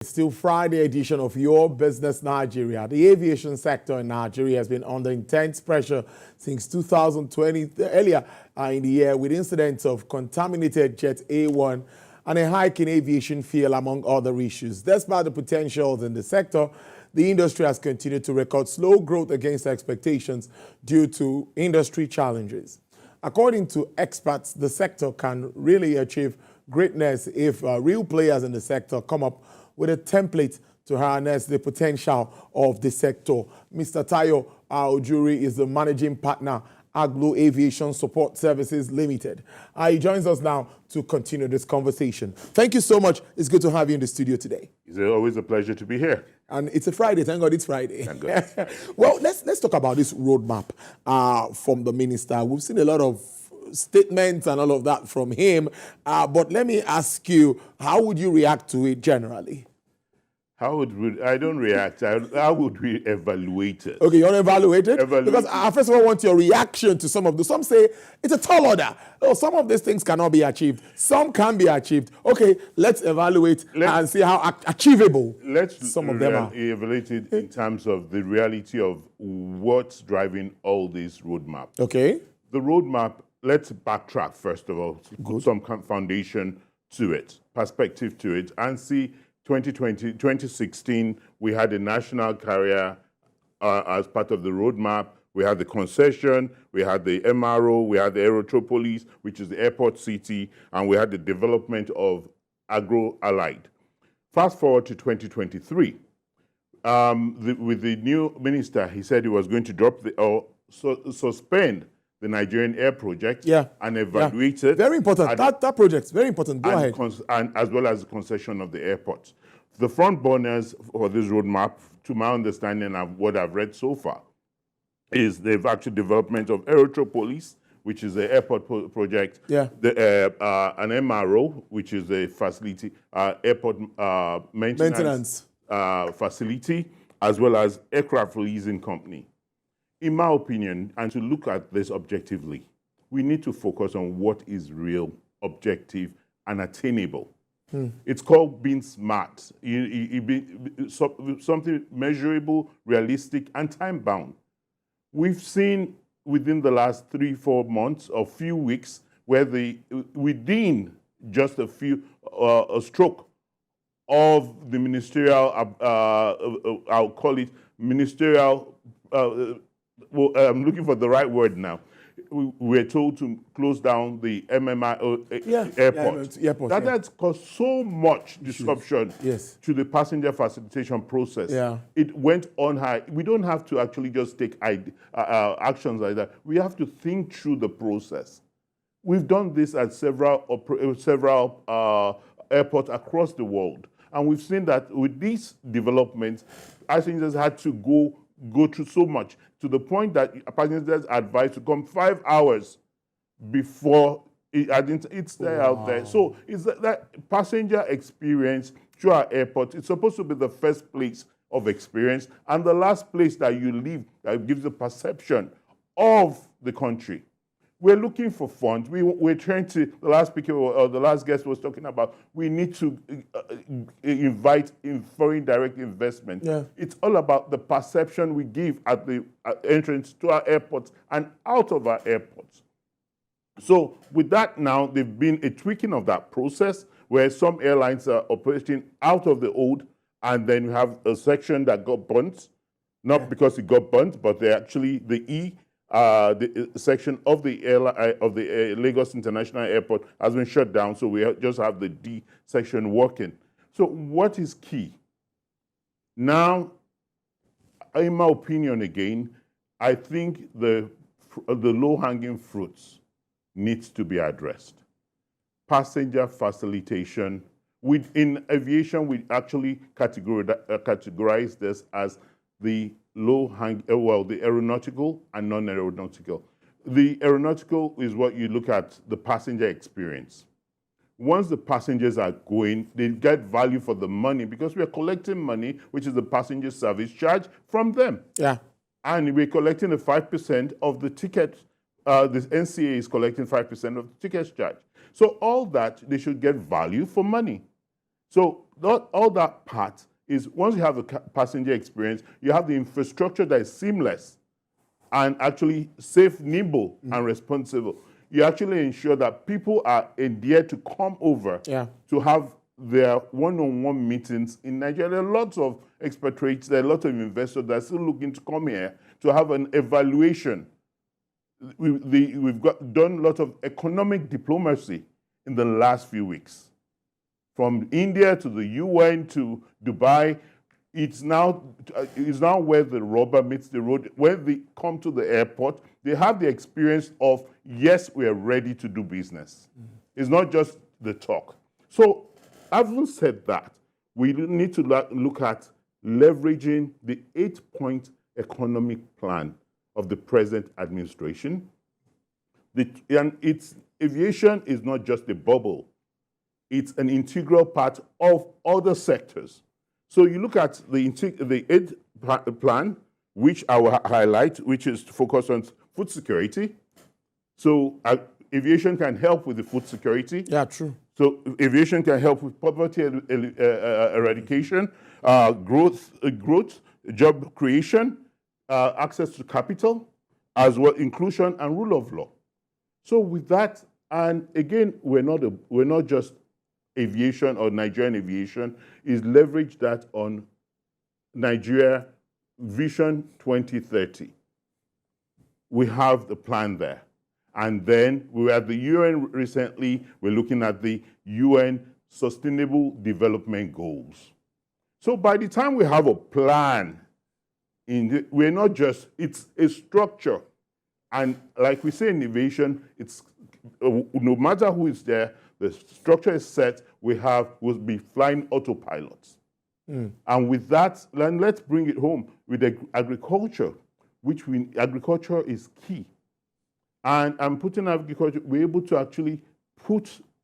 It's still Friday edition of Your Business Nigeria. The aviation sector in Nigeria has been under intense pressure since 2020, earlier in the year, with incidents of contaminated Jet A1 and a hike in aviation fuel, among other issues. Despite the potentials in the sector, the industry has continued to record slow growth against expectations due to industry challenges. According to experts, the sector can really achieve greatness if real players in the sector come up with a template to harness the potential of the sector. Mr. Tayo Ojuri is the managing partner, Aglo Aviation Support Services Limited. He joins us now to continue this conversation. Thank you so much. It's good to have you in the studio today. It's always a pleasure to be here. And it's a Friday. Thank God it's Friday. Thank God. Well, let's talk about this roadmap from the minister. We've seen a lot of statements and all of that from him. But let me ask you, how would you react to it generally? I don't react. How would we evaluate it? Okay, you want to evaluate it? Because I first of all want your reaction to some of the. Some say it's a tall order. Oh, some of these things cannot be achieved. Some can be achieved. Okay, let's evaluate and see how achievable some of them are. Evaluate it in terms of the reality of what's driving all these roadmaps. Okay. The roadmap, let's backtrack first of all, put some foundation to it, perspective to it, and see 2016, we had a national carrier as part of the roadmap. We had the concession, we had the MRO, we had the Aerotropolis, which is the airport city, and we had the development of agro-allied. Fast forward to 2023. With the new minister, he said he was going to drop suspend the Nigerian Air Project and evaluate it. Very important. That project's very important. Go ahead. And as well as the concession of the airports. The front burners for this roadmap, to my understanding of what I've read so far, is they've actually development of Aerotropolis, which is the airport project, an MRO, which is a facility, airport maintenance facility, as well as aircraft leasing company. In my opinion, and to look at this objectively, we need to focus on what is real, objective, and attainable. It's called being smart. Something measurable, realistic, and time-bound. We've seen within the last 3-4 months or few weeks where within just a stroke of the ministerial, I'll call it ministerial, I'm looking for the right word now. We're told to close down the MMI airport. That has caused so much disruption to the passenger facilitation process. It went on high. We don't have to actually just take actions like that. We have to think through the process. We've done this at several airports across the world. And we've seen that with these developments, passengers had to go through so much, to the point that passengers are advised to come 5 hours before it's there out there. So it's that passenger experience through our airport, it's supposed to be the first place of experience and the last place that you leave that gives a perception of the country. We're looking for funds. We're trying to, the last speaker or the last guest was talking about, we need to invite in foreign direct investment. It's all about the perception we give at the entrance to our airports and out of our airports. So with that now, there's been a tweaking of that process where some airlines are operating out of the old, and then we have a section that got burnt, not because it got burnt, but they actually, the section of the Lagos International Airport has been shut down, so we just have the D section working. So what is key? Now, in my opinion again, I think the low-hanging fruits needs to be addressed. Passenger facilitation. In aviation, we actually categorize this as the the aeronautical and non-aeronautical. The aeronautical is what you look at, the passenger experience. Once the passengers are going, they get value for the money because we are collecting money, which is the passenger service charge, from them. And we're collecting the 5% of the ticket. The NCA is collecting 5% of the ticket charge. So all that, they should get value for money. So all that part is once you have the passenger experience, you have the infrastructure that is seamless and actually safe, nimble, and responsible. You actually ensure that people are endeared to come over to have their one-on-one meetings in Nigeria. There are lots of expatriates, there are lots of investors that are still looking to come here to have an evaluation. We've done a lot of economic diplomacy in the last few weeks. From India to the UN to Dubai, it's now where the rubber meets the road. When they come to the airport, they have the experience of, yes, we are ready to do business. It's not just the talk. So, having said that, we need to look at leveraging the 8-point economic plan of the present administration. Aviation is not just a bubble. It's an integral part of other sectors. So you look at the 8th plan, which I will highlight, which is focused on food security. So aviation can help with the food security. Yeah, true. So aviation can help with poverty eradication, growth, job creation, access to capital, as well inclusion and rule of law. So with that, and again, we're not just aviation or Nigerian aviation, is leverage that on Nigeria Vision 2030. We have the plan there. And then we were at the UN recently, we're looking at the UN Sustainable Development Goals. So by the time we have a plan, we're not just, it's a structure. And like we say in aviation, it's no matter who is there, the structure is set, will be flying autopilots. And with that, then let's bring it home with agriculture, agriculture is key. And putting agriculture, we're able to actually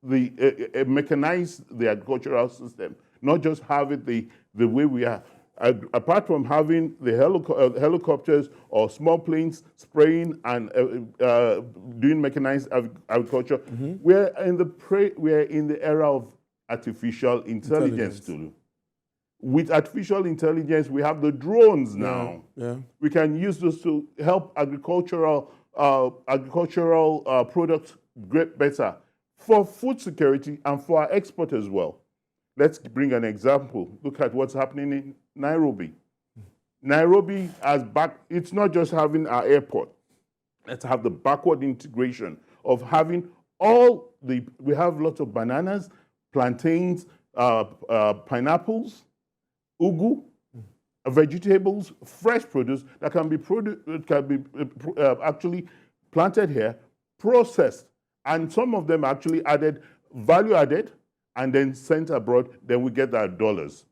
mechanize the agricultural system, not just have it the way we are. Apart from having the helicopters or small planes spraying and doing mechanized agriculture, we're in the era of artificial intelligence. Too. With artificial intelligence, we have the drones now. We can use those to help agricultural products get better for food security and for our export as well. Let's bring an example. Look at what's happening in Nairobi. Nairobi it's not just having our airport. Let's have the backward integration of having we have lots of bananas, plantains, pineapples, ugu, vegetables, fresh produce that can be actually planted here, processed, and some of them actually value added, and then sent abroad. Then we get our dollars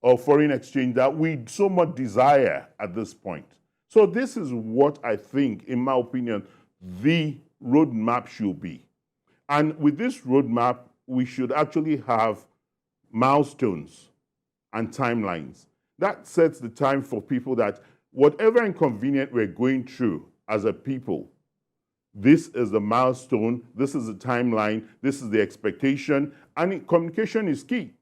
or foreign exchange that we so much desire at this point. So this is what I think, in my opinion, the roadmap should be. And with this roadmap, we should actually have milestones and timelines. That sets the time for people that whatever inconvenience we're going through as a people, this is the milestone, this is the timeline, this is the expectation, and communication is key.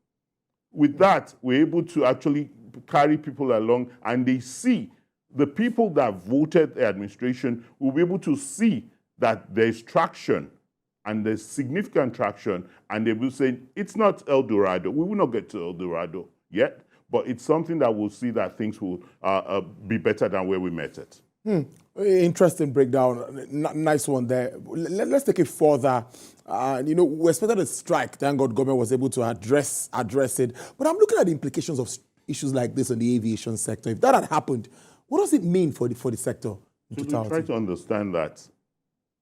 With that, we're able to actually carry people along, and they see the people that voted the administration will be able to see that there's traction, and there's significant traction, and they will say, it's not El Dorado. We will not get to El Dorado yet, but it's something that we'll see that things will be better than where we met it. Interesting breakdown. Nice one there. Let's take it further. We expected a strike. Thank God government was able to address it. But I'm looking at the implications of issues like this in the aviation sector. If that had happened, what does it mean for the sector in totality? Try to understand that.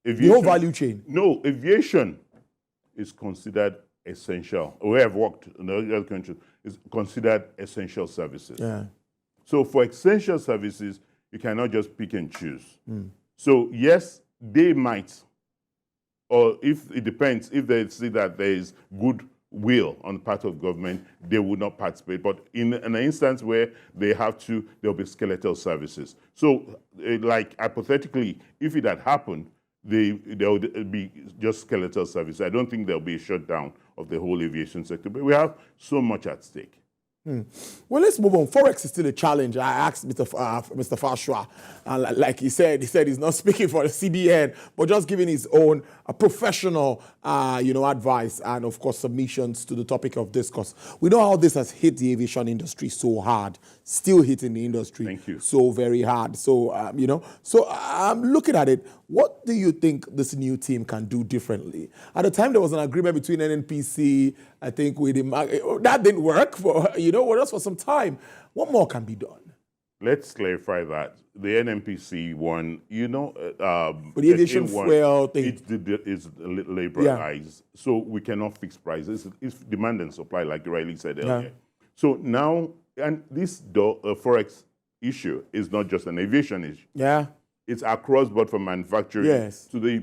The whole value chain. No, aviation is considered essential. We have worked in other countries. Is considered essential services. Yeah. So for essential services, you cannot just pick and choose. So yes, they might, or if it depends, if they see that there is good will on the part of government, they will not participate. But in an instance where they have to, there'll be skeletal services. So like hypothetically, if it had happened, there would be just skeletal services. I don't think there'll be a shutdown of the whole aviation sector. But we have so much at stake. Well, let's move on. Forex is still a challenge. I asked Mr. Fashua, and like he said he's not speaking for the CBN, but just giving his own professional, advice and, of course, submissions to the topic of discourse. We know how this has hit the aviation industry so hard, still hitting the industry Thank you. so very hard. So, so I'm looking at it. What do you think this new team can do differently? At the time, there was an agreement between NNPC, I think, with him. That didn't work for, with us for some time. What more can be done? Let's clarify that. The NNPC one, But the aviation fuel thing. It's liberalized, so we cannot fix prices. It's demand and supply, like Riley said earlier. Yeah. So now, and this Forex issue is not just an aviation issue. Yeah. It's across board from manufacturing to the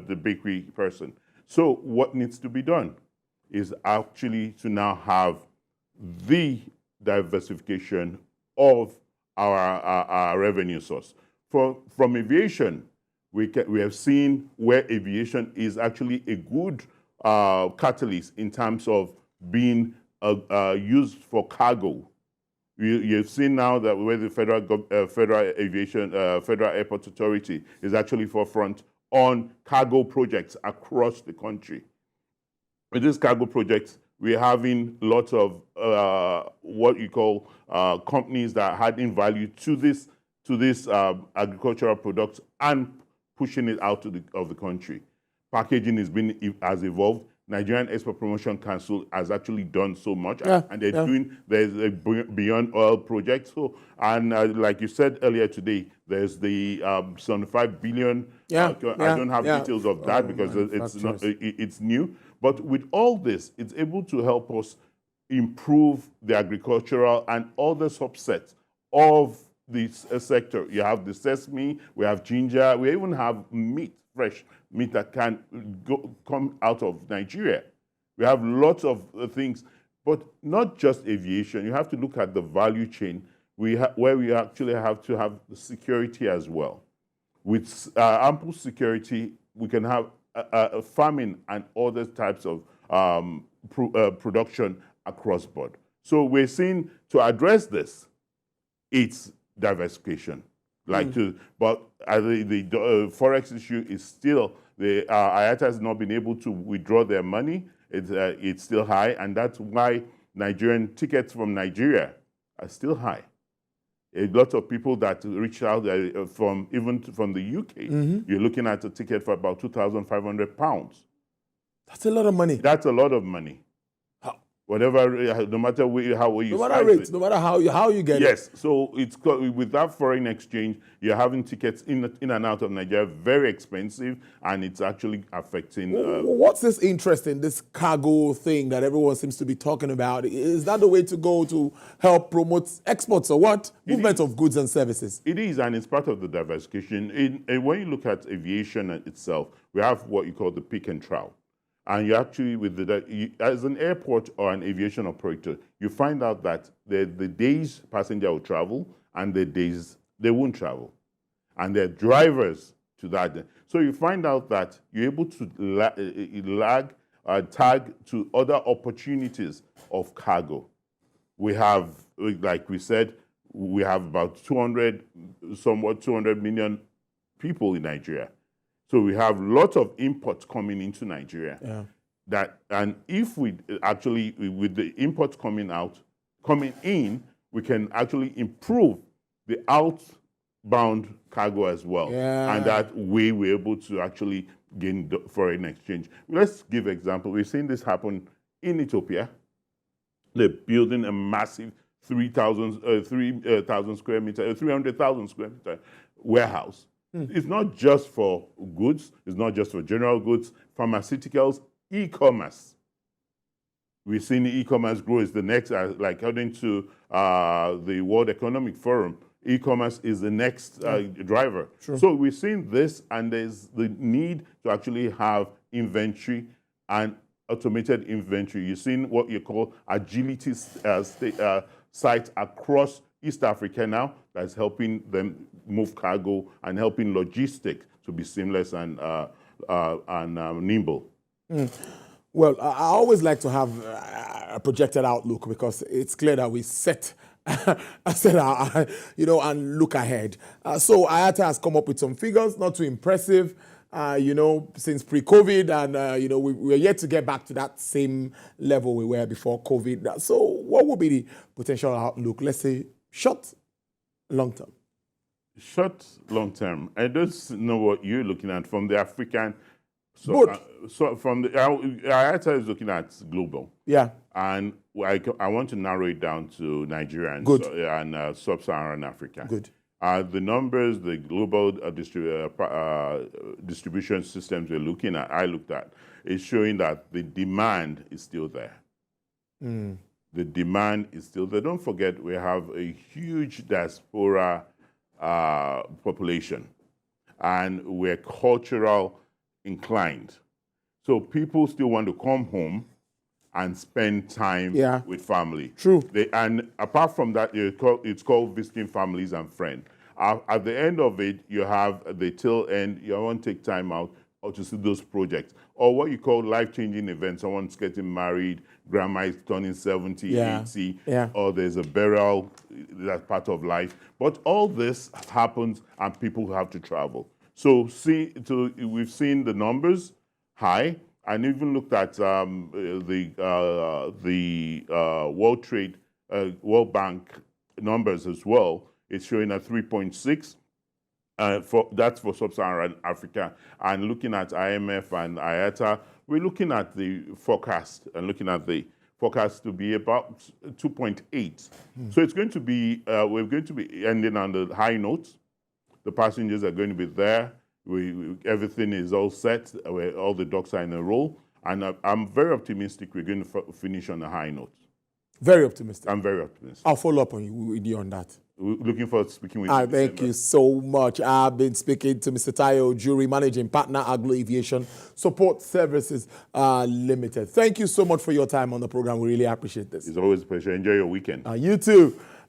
the bakery person. So what needs to be done is actually to now have the diversification of our revenue source. From aviation, we have seen where aviation is actually a good catalyst in terms of being used for cargo. You've seen now that where the Federal Airport Authority is actually forefront on cargo projects across the country. With these cargo projects, we're having lots of what you call companies that are adding value to this agricultural products and pushing it out of the country. Packaging has evolved. Nigerian Export Promotion Council has actually done so much, and there's a Beyond Oil project. So, and like you said earlier today, there's the 75 billion. I don't have details of that because it's new. But with all this, it's able to help us improve the agricultural and other subsets of this sector. You have the sesame, we have ginger, we even have meat, fresh meat that can come out of Nigeria. We have lots of things, but not just aviation. You have to look at the value chain where we actually have to have the security as well. With ample security, we can have farming and other types of production across board. So we're seeing to address this, it's diversification. But the Forex issue is still, the IATA has not been able to withdraw their money. It's still high, and that's why Nigerian tickets from Nigeria are still high. A lot of people that reach out from the UK, you're looking at a ticket for about £2,500. That's a lot of money. That's a lot of money. Whatever, no matter how you no matter rates, no matter how you get it. Yes, so it's with that foreign exchange, you're having tickets in and out of Nigeria very expensive, and it's actually affecting. What's this interest in this cargo thing that everyone seems to be talking about? Is that the way to go to help promote exports or what? Movement of goods and services. It is, and it's part of the diversification. When you look at aviation itself, we have what you call the peak and trough. And you actually, as an airport or an aviation operator, you find out that the days passenger will travel and the days they won't travel. And there are drivers to that. So you find out that you're able to tag to other opportunities of cargo. We have, like we said, we have about 200 million people in Nigeria. So we have lots of imports coming into Nigeria. And if we actually, with the imports coming in, we can actually improve the outbound cargo as well. And that way we're able to actually gain foreign exchange. Let's give an example. We've seen this happen in Ethiopia. They're building a massive 300,000 square meter warehouse. It's not just for goods, it's not just for general goods, pharmaceuticals, e-commerce. We've seen e-commerce grow is the next, like according to the World Economic Forum, e-commerce is the next driver. So we've seen this, and there's the need to actually have inventory and automated inventory. You've seen what you call agility sites across East Africa now that's helping them move cargo and helping logistics to be seamless and nimble. Well, I always like to have a projected outlook because it's clear that we set, and look ahead. So IATA has come up with some figures, not too impressive, since pre-COVID, and we're yet to get back to that same level we were before COVID. So, what would be the potential outlook? Let's say short, long term. Short, long term. I don't know what you're looking at from the African. So from the IATA is looking at global. Yeah. And I want to narrow it down to Nigeria and sub-Saharan Africa. Good. The numbers, the global distribution systems I looked at, is showing that the demand is still there. The demand is still there. Don't forget, we have a huge diaspora population, and we're cultural inclined. So people still want to come home and spend time with family. True. And apart from that, it's called visiting families and friends. At the end of it, you have the tail end, you want to take time out or to see those projects. Or what you call life-changing events. Someone's getting married, grandma is turning 70, 80, or there's a burial, that's part of life. But all this happens and people have to travel. So we've seen the numbers high, and even looked at the World Bank numbers as well. It's showing a 3.6. That's for sub-Saharan Africa. And looking at IMF and IATA, we're looking at the forecast to be about 2.8. So it's going to be, we're going to be ending on the high notes. The passengers are going to be there. Everything is all set. All the ducks are in a row. And I'm very optimistic we're going to finish on a high note. Very optimistic. I'm very optimistic. I'll follow up with you on that. Looking forward to speaking with you. Thank you so much. I've been speaking to Mr. Tayo Ojuri, Managing Partner, Aglo Aviation Support Services Limited. Thank you so much for your time on the program. We really appreciate this. It's always a pleasure. Enjoy your weekend. You too.